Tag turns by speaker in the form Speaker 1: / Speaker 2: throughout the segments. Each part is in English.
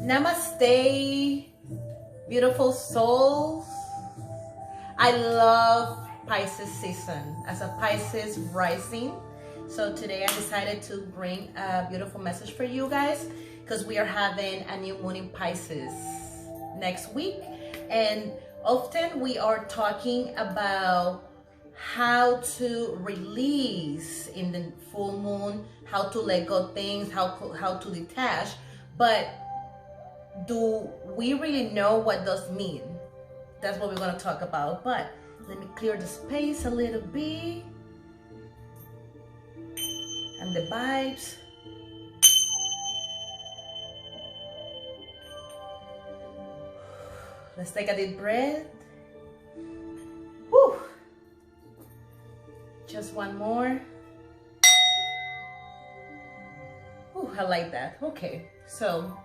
Speaker 1: Namaste, beautiful souls. I love Pisces season as a Pisces rising. So today I decided to bring a beautiful message for you guys because we are having a new moon in Pisces next week. And often we are talking about how to release in the full moon, how to let go things, how to detach. But do we really know what does mean? That's what we're going to talk about. But let me clear the space a little bit. And the vibes. Let's take a deep breath. Whew. Just one more. Whew, I like that. Okay, so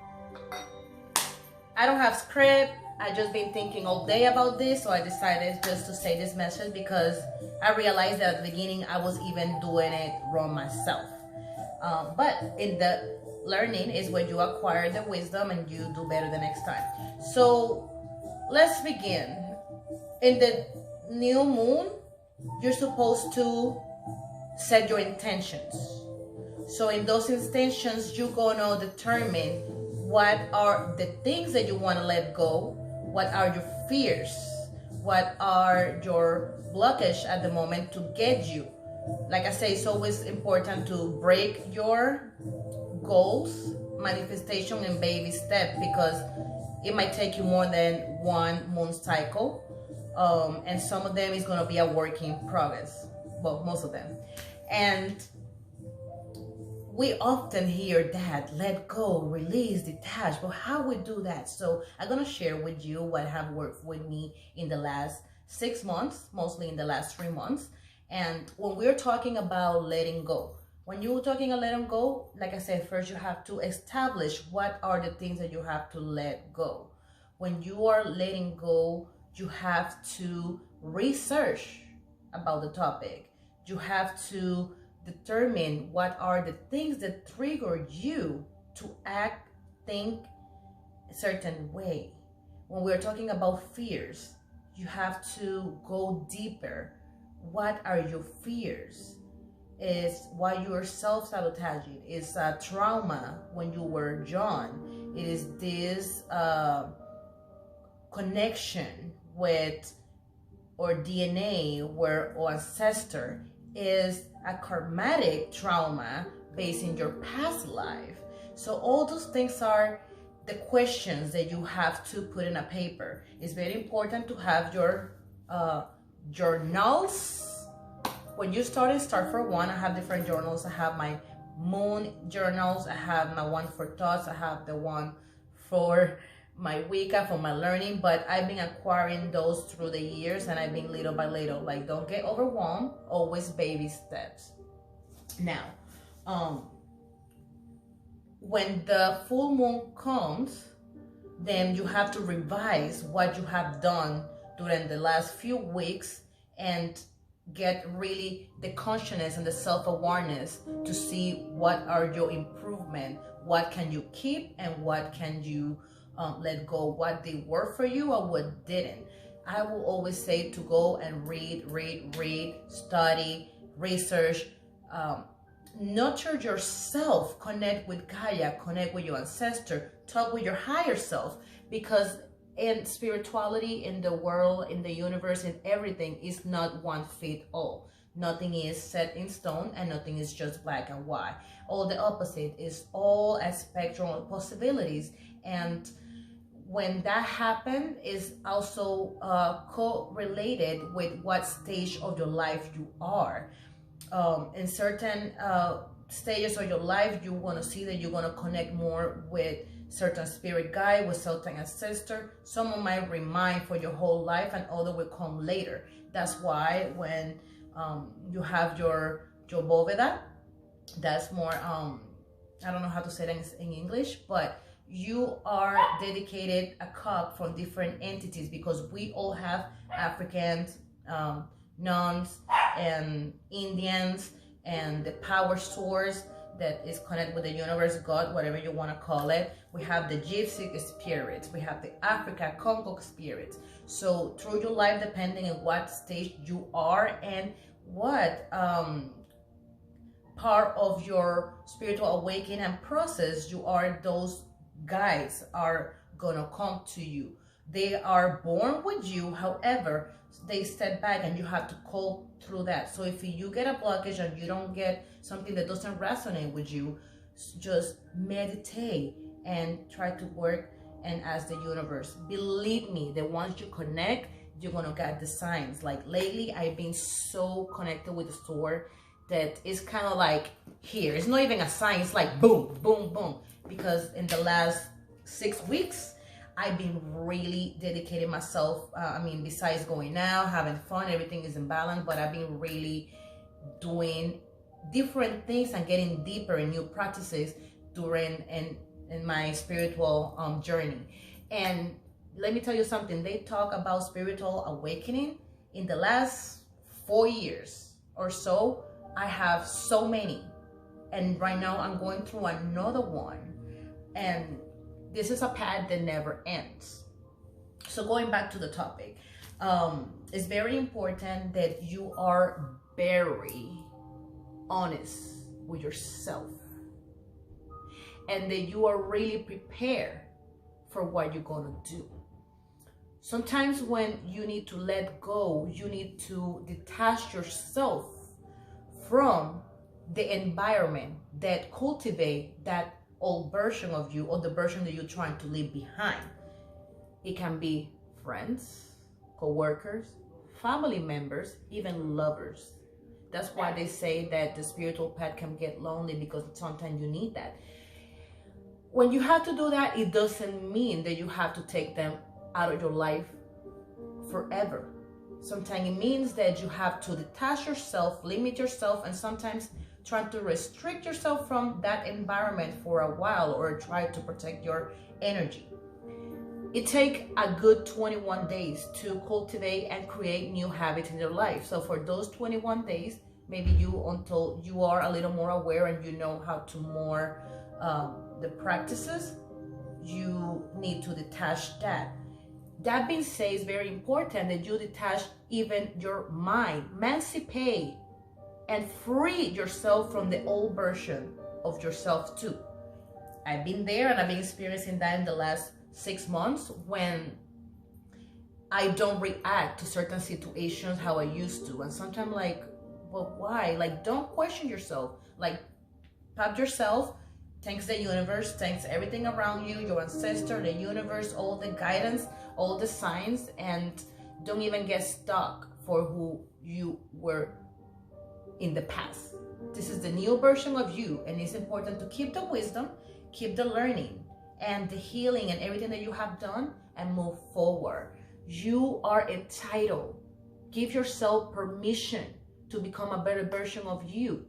Speaker 1: I don't have script. I just been thinking all day about this, so I decided just to say this message because I realized that at the beginning I was even doing it wrong myself. But in the learning is when you acquire the wisdom and you do better the next time. So let's begin. In the new moon, you're supposed to set your intentions. So in those intentions, you're gonna determine what are the things that you want to let go, what are your fears, what are your blockage at the moment to get you. Like I say, it's always important to break your goals, manifestation in baby steps because it might take you more than one moon cycle. And some of them is going to be a work in progress. Well, most of them. And we often hear that, let go, release, detach, but how we do that? So I'm going to share with you what have worked with me in the last 6 months, mostly in the last 3 months. And when we're talking about letting go, when you're talking about letting go, like I said, first you have to establish what are the things that you have to let go. When you are letting go, you have to research about the topic. You have to determine what are the things that trigger you to act, think a certain way. When we're talking about fears, you have to go deeper. What are your fears? Is why you are self-sabotaging. It's a trauma when you were young. It is this connection with or DNA where or ancestor is a karmatic trauma based in your past life. So all those things are the questions that you have to put in a paper. It's very important to have your journals. When you start for one. I have different journals. I have my moon journals. I have my one for thoughts. I have the one for my Wicca, for my learning, but I've been acquiring those through the years and I've been little by little. Like, don't get overwhelmed, always baby steps. Now, when the full moon comes, then you have to revise what you have done during the last few weeks and get really the consciousness and the self-awareness to see what are your improvement, what can you keep and what can you let go, what did work for you or what didn't. I will always say to go and read, study, research, nurture yourself, connect with Gaia, connect with your ancestor, talk with your higher self, because in spirituality, in the world, in the universe, in everything is not one fit all. Nothing is set in stone and nothing is just black and white. All the opposite is all a spectrum of possibilities. And when that happens is also correlated with what stage of your life you are. In certain stages of your life, you want to see that you're going to connect more with certain spirit guide, with certain ancestor. Some might remain for your whole life and other will come later. That's why when you have your bóveda, that's more, I don't know how to say that in English, but you are dedicated a cup from different entities because we all have Africans, nuns, and Indians, and the power source. that is connected with the universe, God, whatever you want to call it. We have the gypsy spirits. We have the Africa Congo spirits. So through your life, depending on what stage you are and what part of your spiritual awakening and process you are, those guides are gonna come to you. They are born with you, however, they step back and you have to call through that. So if you get a blockage and you don't get something that doesn't resonate with you, just meditate and try to work and ask the universe. Believe me, that once you connect, you're gonna get the signs. Like lately, I've been so connected with the store that it's kind of like here. It's not even a sign, it's like boom, boom, boom. Because in the last 6 weeks, I've been really dedicating myself. Besides going out, having fun, everything is in balance, but I've been really doing different things and getting deeper in new practices during in my spiritual journey. And let me tell you something, they talk about spiritual awakening. In the last 4 years or so, I have so many. And right now I'm going through another one. And this is a path that never ends. So going back to the topic, it's very important that you are very honest with yourself and that you are really prepared for what you're going to do. Sometimes when you need to let go, you need to detach yourself from the environment that cultivate that old version of you or the version that you're trying to leave behind. It can be friends, co-workers, family members, even lovers. That's why they say that the spiritual path can get lonely, because sometimes you need that. When you have to do that, it doesn't mean that you have to take them out of your life forever. Sometimes it means that you have to detach yourself, limit yourself, and sometimes trying to restrict yourself from that environment for a while, or try to protect your energy. It takes a good 21 days to cultivate and create new habits in your life. So for those 21 days, maybe until you are a little more aware and you know how to more the practices, you need to detach that. That being said, it's very important that you detach even your mind, emancipate and free yourself from the old version of yourself too. I've been there and I've been experiencing that in the last 6 months, when I don't react to certain situations how I used to. And sometimes like, well, why? Like, don't question yourself. Like, pat yourself, thanks the universe, thanks everything around you, your ancestor, the universe, all the guidance, all the signs, and don't even get stuck for who you were in the past. This is the new version of you, and it's important to keep the wisdom, keep the learning and the healing and everything that you have done, and move forward. You are entitled. Give yourself permission to become a better version of you,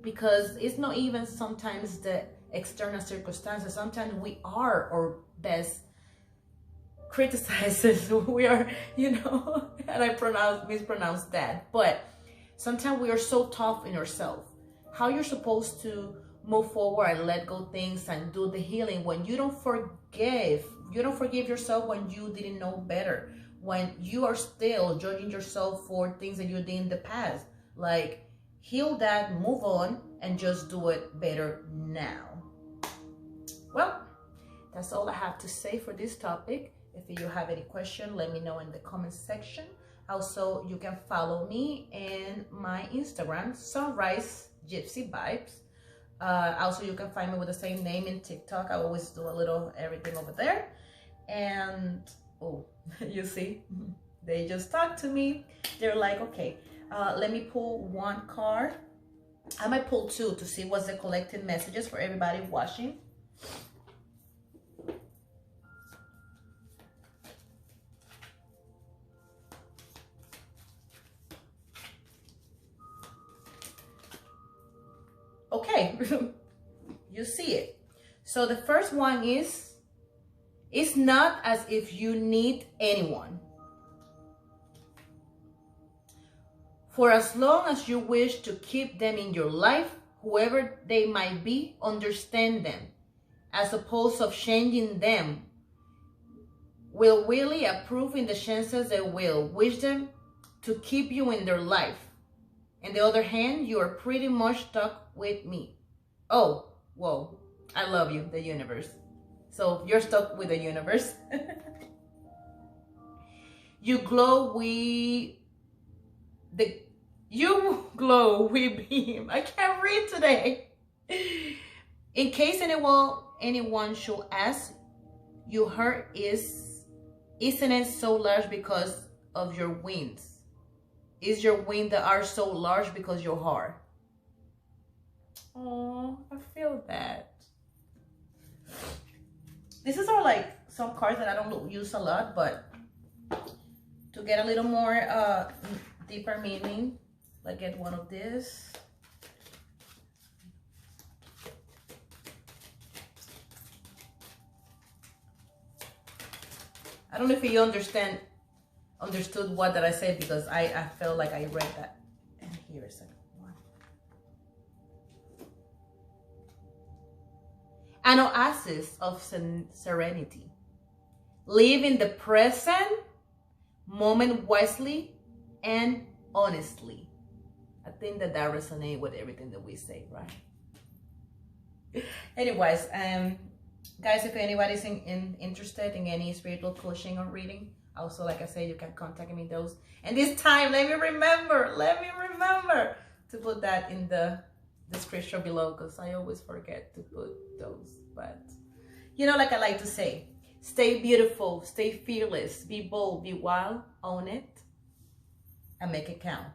Speaker 1: because it's not even sometimes the external circumstances. Sometimes we are our best criticizers. We are, and I mispronounced that, but sometimes we are so tough in ourselves. How you're supposed to move forward and let go things and do the healing when you don't forgive yourself, when you didn't know better, when you are still judging yourself for things that you did in the past. Like, heal that, move on, and just do it better now. Well, that's all I have to say for this topic. If you have any question, let me know in the comment section. Also, you can follow me in my Instagram, sunrisegypsyvibes. Also, you can find me with the same name in TikTok. I always do a little everything over there. And, oh, you see, they just talked to me. They're like, okay, let me pull one card. I might pull two to see what's the collected messages for everybody watching. Okay, you see it. So the first one is, it's not as if you need anyone. For as long as you wish to keep them in your life, whoever they might be, understand them, as opposed of changing them, will really approve in the chances they will wish them to keep you in their life. On the other hand, you are pretty much stuck with me. Oh, whoa, I love you, the universe. So you're stuck with the universe. You glow with beam. I can't read today. In case anyone should ask, your heart isn't it so large because of your wings? Is your wings that are so large because your heart? Oh, I feel that. This is all like some cards that I don't use a lot, but to get a little more deeper meaning, like get one of this. I don't know if you understood what that I said, because I felt like I read that. And here is a one. An oasis of serenity. Live in the present moment wisely and honestly. I think that resonates with everything that we say, right? Anyways, guys, if anybody's interested in any spiritual coaching or reading, also, like I said, you can contact me those. And this time, let me remember to put that in the description below, because I always forget to put those. But, you know, like I like to say, stay beautiful, stay fearless, be bold, be wild, own it, and make it count.